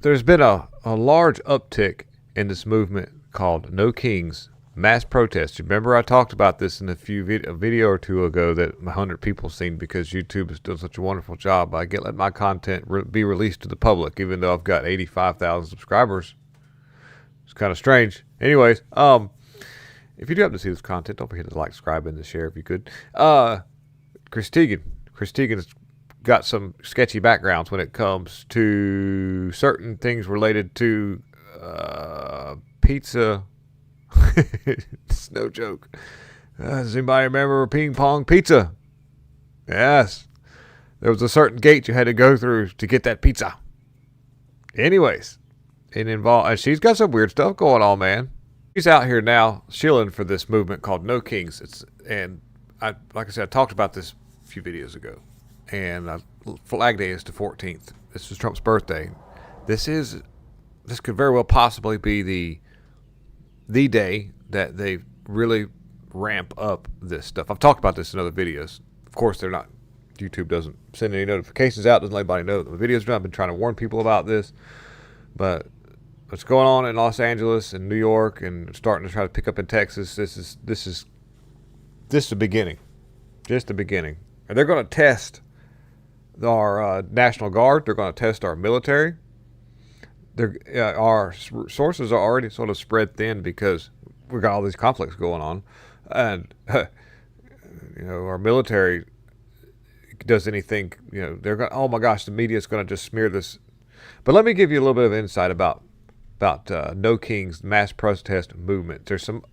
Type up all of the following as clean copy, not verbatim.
there's been a large uptick in this movement called No Kings mass protests. Remember I talked about this in a video or two ago that 100 people seen because YouTube is doing such a wonderful job. I get let my content be released to the public, even though I've got 85,000 subscribers. It's kind of strange. Anyways, if you do happen to see this content, don't forget to like, subscribe, and to share if you could. Chris Teigen's got some sketchy backgrounds when it comes to certain things related to pizza. It's no joke. Does anybody remember ping pong pizza? Yes. There was a certain gate you had to go through to get that pizza. Anyways, she's got some weird stuff going on, man. She's out here now shilling for this movement called No Kings. Like I said, I talked about this a few videos ago. And Flag Day is the 14th. This is Trump's birthday. This could very well possibly be the day that they really ramp up this stuff. I've talked about this in other videos. Of course, YouTube doesn't send any notifications out, doesn't let anybody know that the videos done. I've been trying to warn people about this. But what's going on in Los Angeles and New York and starting to try to pick up in Texas, this is the beginning. Just the beginning. And they're going to test our National Guard. They're going to test our military. Our sources are already sort of spread thin because we got all these conflicts going on, and our military does anything. They're going. Oh my gosh, the media is going to just smear this. But let me give you a little bit of insight about No Kings mass protest movement. There's some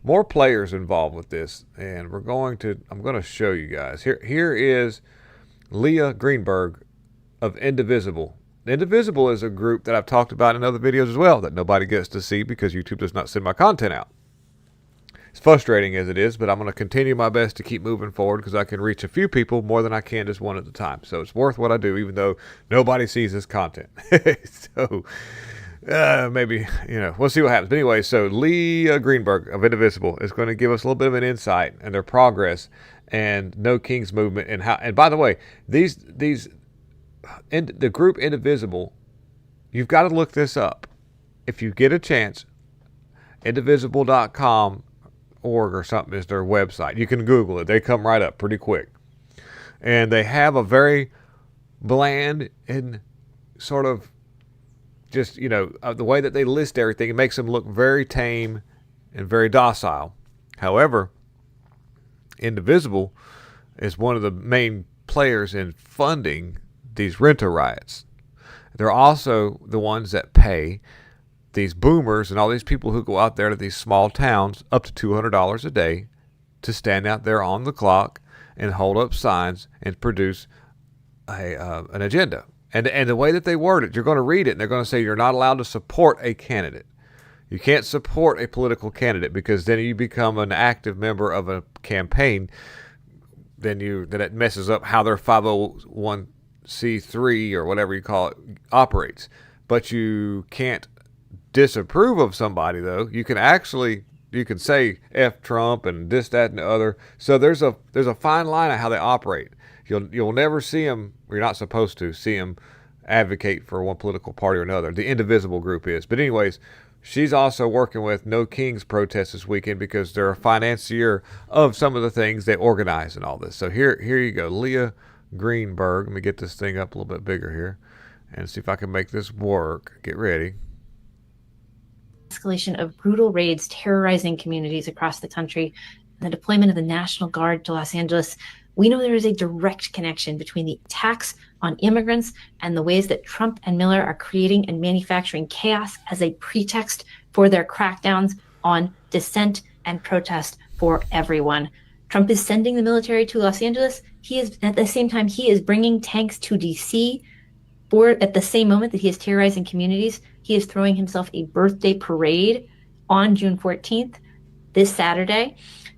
more players involved with this, and I'm going to show you guys. Here is Leah Greenberg of Indivisible. Indivisible is a group that I've talked about in other videos as well that nobody gets to see because YouTube does not send my content out. It's frustrating as it is, but I'm going to continue my best to keep moving forward because I can reach a few people more than I can just one at a time. So it's worth what I do, even though nobody sees this content. So maybe, we'll see what happens. But anyway, so Leah Greenberg of Indivisible is going to give us a little bit of an insight and their progress and No Kings movement and how. And by the way, the group Indivisible, you've got to look this up. If you get a chance, indivisible.com or something is their website. You can Google it. They come right up pretty quick. And they have a very bland and sort of just, the way that they list everything, it makes them look very tame and very docile. However, Indivisible is one of the main players in funding these renter riots. They're also the ones that pay these boomers and all these people who go out there to these small towns up to $200 a day to stand out there on the clock and hold up signs and produce an agenda. And the way that they word it, you're going to read it and they're going to say you're not allowed to support a candidate. You can't support a political candidate because then you become an active member of a campaign. Then it messes up how their 501c3 or whatever you call it operates. But you can't disapprove of somebody, though. You can say F Trump and this, that, and the other. So there's a fine line of how they operate. You'll never see them, or you're not supposed to see them advocate for one political party or another. The Indivisible group is. But anyways, she's also working with No Kings protests this weekend because they're a financier of some of the things they organize and all this. So here you go, Leah Greenberg. Let me get this thing up a little bit bigger here and see if I can make this work. Get ready. Escalation of brutal raids terrorizing communities across the country and the deployment of the National Guard to Los Angeles, we know there is a direct connection between the attacks on immigrants and the ways that Trump and Miller are creating and manufacturing chaos as a pretext for their crackdowns on dissent and protest for everyone. Trump is sending the military to Los Angeles. At the same time, he is bringing tanks to D.C. At the same moment that he is terrorizing communities, he is throwing himself a birthday parade on June 14th, this Saturday.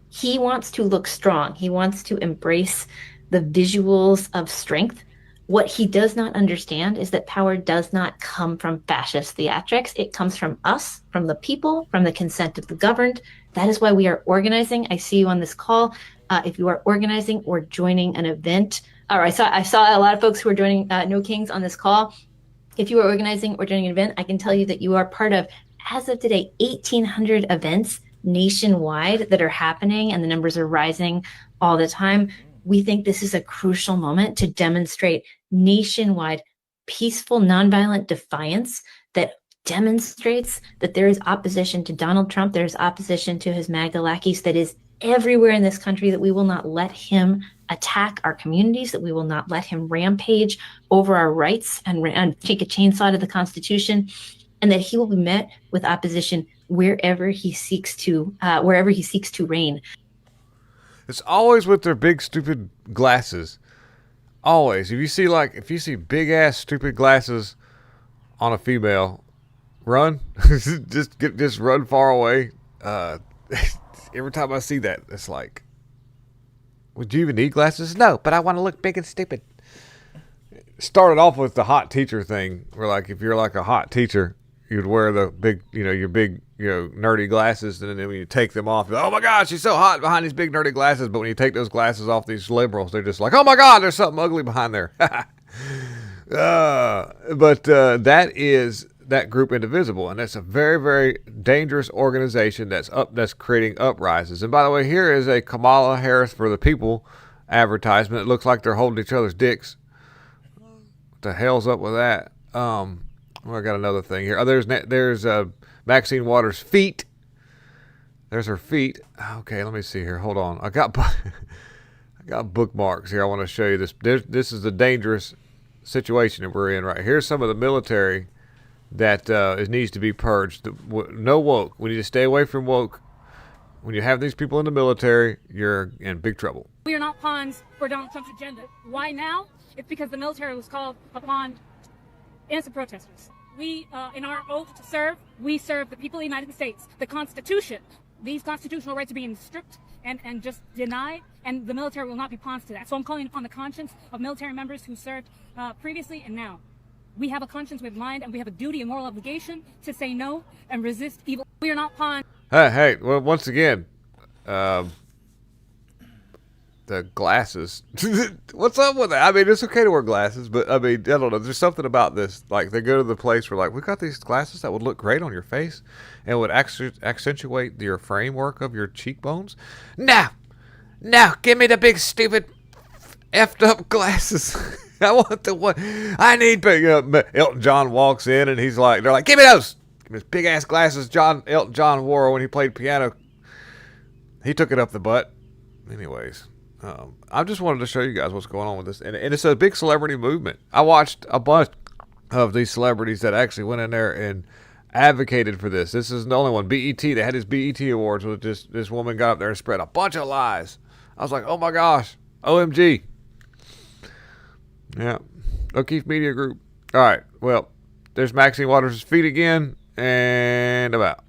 He wants to look strong. He wants to embrace the visuals of strength. What he does not understand is that power does not come from fascist theatrics. It comes from us, from the people, from the consent of the governed. That is why we are organizing. I see you on this call. If you are organizing or joining an event, or I saw a lot of folks who are joining No Kings on this call. If you are organizing or doing an event, I can tell you that you are part of, as of today, 1,800 events nationwide that are happening, and the numbers are rising all the time. We think this is a crucial moment to demonstrate nationwide peaceful, nonviolent defiance that demonstrates that there is opposition to Donald Trump, there's opposition to his MAGA lackeys that is everywhere in this country, that we will not let him attack our communities, that we will not let him rampage over our rights and take a chainsaw to the Constitution, and that he will be met with opposition wherever he seeks to reign. It's always with their big stupid glasses. Always. If you see big ass stupid glasses on a female, run. just run far away. Every time I see that, it's like, would you even need glasses? No, but I want to look big and stupid. Started off with the hot teacher thing, where like if you're like a hot teacher, you'd wear the big, your big, nerdy glasses, and then when you take them off, oh my God, she's so hot behind these big nerdy glasses. But when you take those glasses off, these liberals, they're just like, oh my God, there's something ugly behind there. But that is that group Indivisible, and that's a very, very dangerous organization that's creating uprises. And by the way, here is a Kamala Harris for the People advertisement. It looks like they're holding each other's dicks. What the hell's up with that? I got another thing here. Oh, there's Maxine Waters' feet. There's her feet. Okay, let me see here. Hold on. I got bookmarks here. I want to show you this. This is the dangerous situation that we're in right here. Here's some of the military that needs to be purged. No woke. We need to stay away from woke. When you have these people in the military, you're in big trouble. We are not pawns for Donald Trump's agenda. Why now? It's because the military was called upon innocent protesters. We, in our oath to serve, we serve the people of the United States. The Constitution, these constitutional rights are being stripped and just denied, and the military will not be pawns to that. So I'm calling upon the conscience of military members who served previously and now. We have a conscience, we have mind, and we have a duty and moral obligation to say no and resist evil. We are not pawns. Hey, well, once again, the glasses. What's up with that? I mean, it's okay to wear glasses, but I mean, I don't know. There's something about this. Like, they go to the place where, like, we got these glasses that would look great on your face and would accentuate your framework of your cheekbones. No, give me the big, stupid, effed up glasses. I want the one. I need big. Elton John walks in and they're like, give me those. Give me those big ass glasses Elton John wore when he played piano. He took it up the butt. Anyways. I just wanted to show you guys what's going on with this. And it's a big celebrity movement. I watched a bunch of these celebrities that actually went in there and advocated for this. This is the only one. BET, they had his BET Awards with this woman got up there and spread a bunch of lies. I was like, oh my gosh, OMG. Yeah. O'Keefe Media Group. All right, well, there's Maxine Waters' feet again, and about.